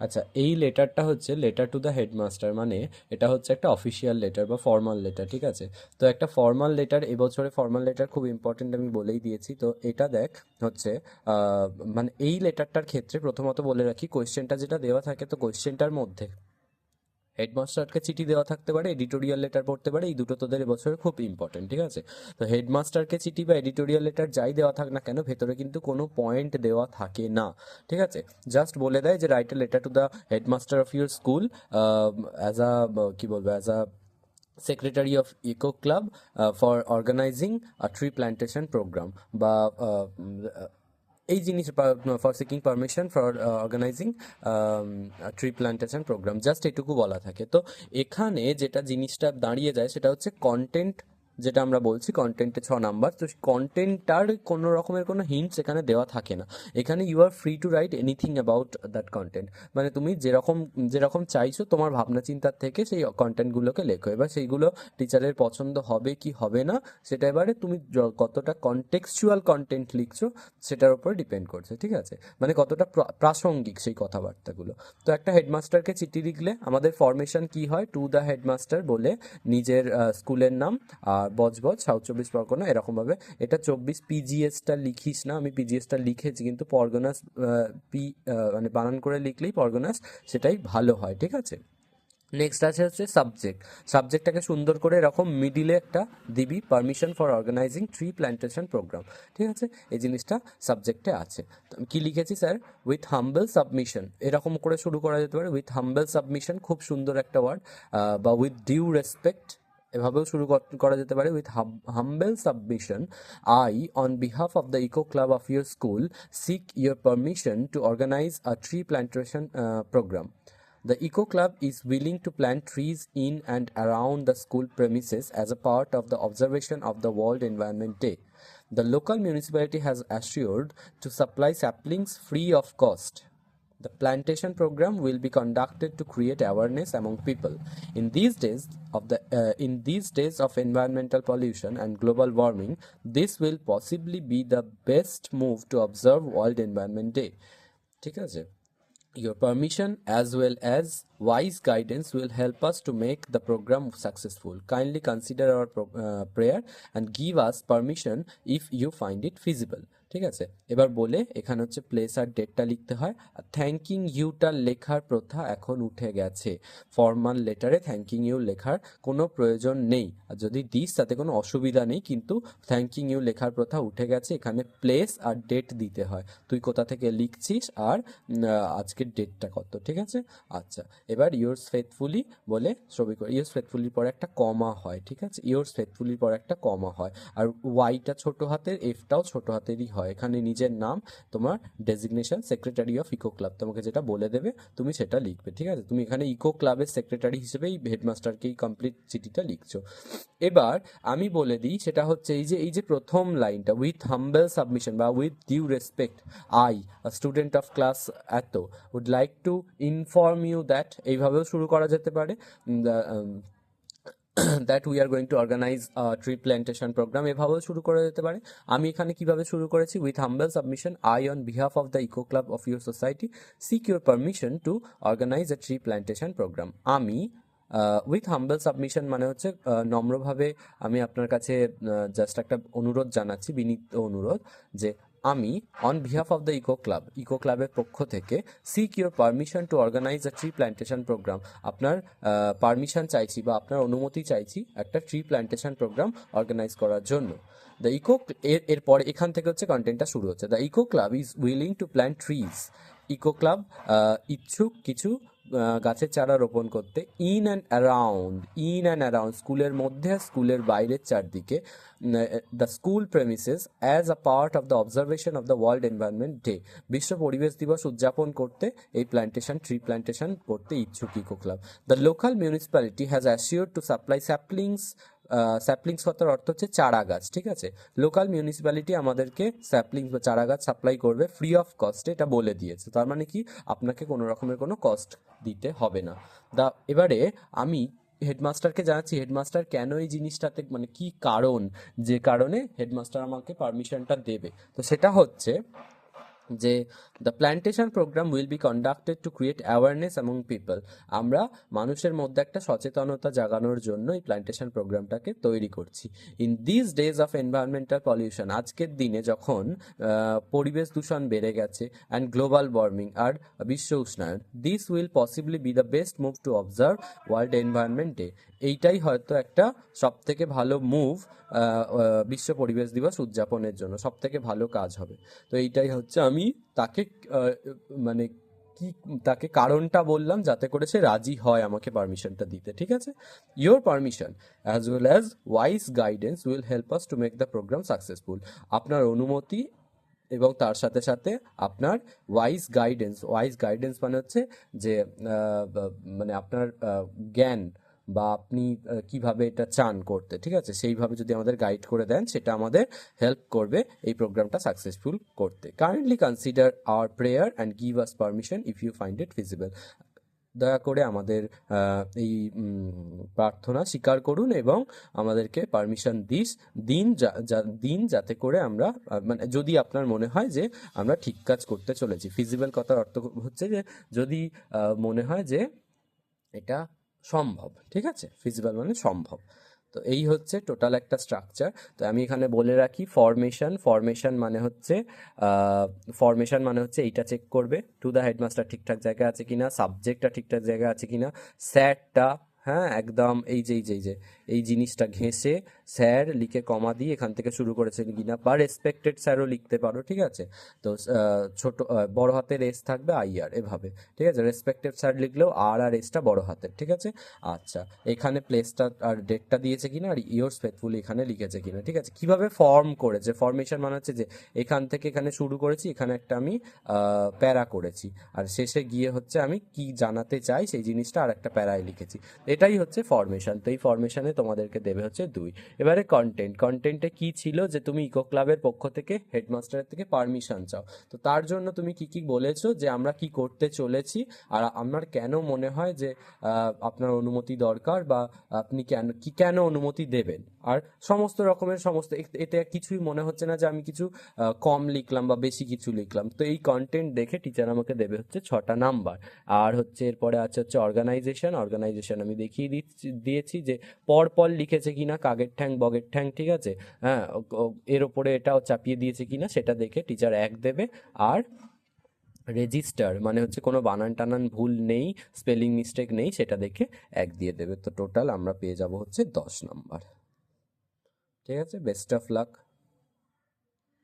আচ্ছা, এই লেটারটা হচ্ছে লেটার টু দ্য হেডমাস্টার, মানে এটা হচ্ছে একটা অফিসিয়াল লেটার বা ফর্মাল লেটার, ঠিক আছে? তো একটা ফর্মাল লেটার, এবছরে ফর্মাল লেটার খুব ইম্পর্টেন্ট, আমি বলেই দিয়েছি। তো এটা দেখ হচ্ছে আহ, মানে এই লেটারটার ক্ষেত্রে প্রথমত বলে রাখি, কোয়েশ্চেনটা যেটা দেওয়া থাকে, তো কোয়েশ্চেনটার মধ্যে হেডমাস্টারকে চিঠি দেওয়া থাকতে পারে, এডিটোরিয়াল লেটার পড়তে পারে, এই দুটো তোদের এবছরে খুব ইম্পর্টেন্ট, ঠিক আছে? তো হেডমাস্টারকে চিঠি বা এডিটোরিয়াল লেটার যাই দেওয়া থাক না কেন, ভেতরে কিন্তু কোনো পয়েন্ট দেওয়া থাকে না, ঠিক আছে? জাস্ট বলে দেয় যে write a letter to the headmaster of your school as a, কি বলবো, as a secretary of eco club for organising a tree plantation programme, বা এই জিনিস, for seeking permission for organising tree plantation programme, just এটুকু বলা থাকে। তো এখানে যেটা জিনিসটা দাঁড়িয়ে যায় সেটা হচ্ছে কন্টেন্ট, যেটা আমরা বলছি কন্টেন্টে 6 নাম্বার। তো কন্টেন্টটার কোনো রকমের কোনো হিন্টস এখানে দেওয়া থাকে না। এখানে you are free to write anything about that content, মানে তুমি যেরকম যেরকম চাইছো তোমার ভাবনা চিন্তার থেকে সেই কন্টেন্টগুলোকে লেখো। এবার সেইগুলো টিচারের পছন্দ হবে কি হবে না, সেটা এবারে তুমি কতটা কনটেক্সচুয়াল কন্টেন্ট লিখছো সেটার উপর ডিপেন্ড করছে, ঠিক আছে? মানে কতটা প্রাসঙ্গিক সেই কথাবার্তাগুলো। তো একটা হেডমাস্টারকে চিঠি লিখলে আমাদের ফরমেশন কি হয়, টু দ্য হেডমাস্টার বলে নিজের স্কুলের নাম আর বজবজ সাউথ 24 পরগনা এরকমভাবে। এটা 24 পিজিএসটা লিখিস না, আমি পিজিএসটা লিখেছি, কিন্তু পরগনাস পি মানে বানান করে লিখলেই পরগনাস, সেটাই ভালো হয়, ঠিক আছে? নেক্সট আছে হচ্ছে সাবজেক্ট। সাবজেক্টটাকে সুন্দর করে এরকম মিডিলে একটা দিবি, permission for organising tree plantation programme, ঠিক আছে? এই জিনিসটা সাবজেক্টে আছে। তো আমি কি লিখেছি স্যার, উইথ হাম্বল সাবমিশন, এরকম করে শুরু করা যেতে পারে, উইথ হাম্বল সাবমিশন, খুব সুন্দর একটা ওয়ার্ড। বা উইথ ডিউ রেসপেক্ট, এভাবেও শুরু করা যেতে পারে, with humble submission, I on behalf of the eco club of your school seek your permission to organise a tree plantation programme. The Eco Club is willing to plant trees in and around the school premises as a part of the observation of the World Environment Day. The local municipality has assured to supply saplings free of cost. The plantation program will be conducted to create awareness among people. In these days of environmental pollution and global warming, this will possibly be the best move to observe World Environment Day. ঠিক আছে? Your permission as well as wise guidance will help us to make the program successful. Kindly consider our prayer and give us permission if you find it feasible. ঠিক আছে? এবার বলে এখানে হচ্ছে place আর ডেটটা লিখতে হয়। আর থ্যাঙ্কিং ইউটা লেখার প্রথা এখন উঠে গেছে। ফর্মাল লেটারে থ্যাঙ্কিং ইউ লেখার কোনো প্রয়োজন নেই, আর যদি দিস তাতে কোনো অসুবিধা নেই, কিন্তু থ্যাঙ্কিং ইউ লেখার প্রথা উঠে গেছে। এখানে প্লেস আর ডেট দিতে হয়, তুই কোথা থেকে লিখছিস আর আজকের ডেটটা কত, ঠিক আছে? আচ্ছা, এবার ইয়োর্স ফেথফুলি বলে ছবি করে, ইয়োর্স ফেথফুলির পরে একটা কমা হয়, ঠিক আছে? ইয়োর্স ফেথফুলির পরে একটা কমা হয়, আর ওয়াইটা ছোট হাতের, এফটাও ছোট হাতেরই হয়। এখানে নিজের নাম, তোমার designation, secretary of eco club, তোমাকে যেটা বলে দেবে তুমি সেটা লিখবে, ঠিক আছে? তুমি এখানে ইকো ক্লাবের সেক্রেটারি হিসেবেই হেডমাস্টারকেই কমপ্লিট চিঠিটা লিখছো। এবার আমি বলে দিই, সেটা হচ্ছে এই যে প্রথম লাইনটা, উইথ হাম্বল সাবমিশন বা with due respect, I student of class eight would like to inform you that, এইভাবেও শুরু করা যেতে পারে। That we are going to organise tree plantation programme, এভাবেও শুরু করা যেতে পারে। আমি এখানে কিভাবে শুরু করেছি, with humble submission, I on behalf of the eco club of your society seek your permission to organise a tree plantation programme. আমি উইথ হাম্বল সাবমিশন মানে হচ্ছে নম্রভাবে আমি আপনার কাছে জাস্ট একটা অনুরোধ জানাচ্ছি, বিনীত অনুরোধ, যে আমি on behalf of the eco ক্লাবের পক্ষ থেকে seek your permission to organise a tree plantation programme, আপনার পারমিশন চাইছি বা আপনার অনুমতি চাইছি একটা ট্রি প্ল্যান্টেশন প্রোগ্রাম অর্গানাইজ করার জন্য। দ্য ইকো, এরপরে এখান থেকে হচ্ছে কন্টেন্টটা শুরু হচ্ছে। The eco club is willing to plant trees, eco club ইচ্ছুক কিছু গাছের চারা রোপণ করতে, ইন অ্যান্ড অ্যারাউন্ড স্কুলের মধ্যে, স্কুলের বাইরের চারদিকে, the school premises as a part of the observation of the world environment day, বিশ্ব পরিবেশ দিবস উদযাপন করতে এই ট্রি প্ল্যান্টেশন করতে ইচ্ছুক eco club. The local municipality has assured to supply saplings কথার অর্থ হচ্ছে চারা গাছ, ঠিক আছে? লোকাল মিউনিসিপ্যালিটি আমাদেরকে স্যাপলিংস বা চারা গাছ সাপ্লাই করবে ফ্রি অফ কস্টে, এটা বলে দিয়েছে। তার মানে কি, আপনাকে কোনো রকমের কোনো কস্ট দিতে হবে না। এবারে আমি হেডমাস্টারকে জানাচ্ছি, হেডমাস্টার কেন এই জিনিসটাতে, মানে কি কারণ, যে কারণে হেডমাস্টার আমাকে পারমিশনটা দেবে, তো সেটা হচ্ছে যে the plantation programme will be conducted to create awareness among people. আমরা মানুষের মধ্যে একটা সচেতনতা জাগানোর জন্য এই প্ল্যান্টেশন প্রোগ্রামটাকে তৈরি করছি। In this days of environmental pollution, আজকের দিনে যখন পরিবেশ দূষণ বেড়ে গেছে অ্যান্ড গ্লোবাল ওয়ার্মিং আর বিশ্ব উষ্ণায়ন, this will possibly B the best move to observe world environment day. এইটাই হয়তো একটা সব থেকে ভালো মুভ বিশ্ব পরিবেশ দিবস উদযাপনের জন্য, সব থেকে ভালো কাজ হবে। তো এইটাই হচ্ছে আমি তাকে মানে কি তাকে কারণটা বললাম যাতে করে সে রাজি হয় আমাকে পারমিশনটা দিতে, ঠিক আছে। Your permission as well as wise guidance will help us to make the programme successful. আপনার অনুমতি এবং তার সাথে সাথে আপনার ওয়াইজ গাইডেন্স মানে হচ্ছে যে মানে আপনার জ্ঞান বা আপনি কিভাবে এটা চান করতে, ঠিক আছে, সেইভাবে যদি আমাদের গাইড করে দেন সেটা আমাদের হেল্প করবে এই প্রোগ্রামটা সাকসেসফুল করতে। Kindly consider our prayer and give us permission if you find it feasible. দয়া করে আমাদের এই প্রার্থনা স্বীকার করুন এবং আমাদেরকে পারমিশন দিন যাতে করে আমরা মানে যদি আপনার মনে হয় যে আমরা ঠিক কাজ করতে চলেছি। ফিজিবল কথার অর্থ হচ্ছে যে যদি মনে হয় যে এটা সম্ভব, ঠিক আছে, ফিজিবল মানে সম্ভব। তো এই হচ্ছে টোটাল একটা স্ট্রাকচার। তো আমি এখানে বলে রাখি ফরমেশন মানে হচ্ছে এইটা চেক করবে টু দ্য হেডমাস্টার ঠিকঠাক জায়গায় আছে কিনা, সাবজেক্টটা ঠিকঠাক জায়গায় আছে কিনা, স্যারটা, হ্যাঁ একদম এই যে এই জিনিসটা ঘেঁষে স্যার লিখে কমা দিয়ে এখান থেকে শুরু করেছে কিনা, বা রেসপেক্টেড স্যারও লিখতে পারো, ঠিক আছে। তো বড় হাতের এস থাকবে আইআর এভাবে, ঠিক আছে। রেসপেক্টেড স্যার লিখলেও আর এসটা বড় হাতের, ঠিক আছে। আচ্ছা, এখানে প্লেসটা আর ডেটটা দিয়েছে কিনা আর ইয়োর্স ফেথফুলি এখানে লিখেছে কিনা, ঠিক আছে। কিভাবে ফর্ম করেছে, ফরমেশন মানে হচ্ছে যে এখান থেকে এখানে শুরু করেছি, এখানে একটা আমি প্যারা করেছি, আর শেষে গিয়ে হচ্ছে আমি কি জানাতে চাই সেই জিনিসটা আর একটা প্যারায় লিখেছি। এটাই হচ্ছে ফরমেশন। তো এই ফরমেশনে তোমাদেরকে দেবে হচ্ছে 2। এবারে কন্টেন্টে কি ছিল যে তুমি ইকো ক্লাবের পক্ষ থেকে হেডমাস্টারের থেকে পারমিশন চাও। তো তার জন্য তুমি কি বলেছো যে আমরা কি করতে চলেছি আর আমার কেন মনে হয় যে আপনার অনুমতি দরকার, বা আপনি কেন অনুমতি দেবেন, আর সমস্ত রকমের এতে কিছুই মনে হচ্ছে না যে আমি কিছু কম লিখলাম বা বেশি কিছু লিখলাম। তো এই কন্টেন্ট দেখে টিচার আমাকে দেবে হচ্ছে 6টা নাম্বার। আর হচ্ছে এরপরে হচ্ছে অর্গানাইজেশন আমি দেখিয়ে দিয়েছি যে পর লিখেছে কিনা, কাগের ঠ্যাং বগের ঠ্যাং, ঠিক আছে, হ্যাঁ, এর ওপরে এটাও চাপিয়ে দিয়েছে কিনা সেটা দেখে টিচার 1 দেবে। আর রেজিস্টার মানে হচ্ছে কোনো বানান টানান ভুল নেই, স্পেলিং মিস্টেক নেই, সেটা দেখে 1 দিয়ে দেবে। তো টোটাল আমরা পেয়ে যাব হচ্ছে 10 নাম্বার। ঠিক আছে, বেস্ট অফ লাক।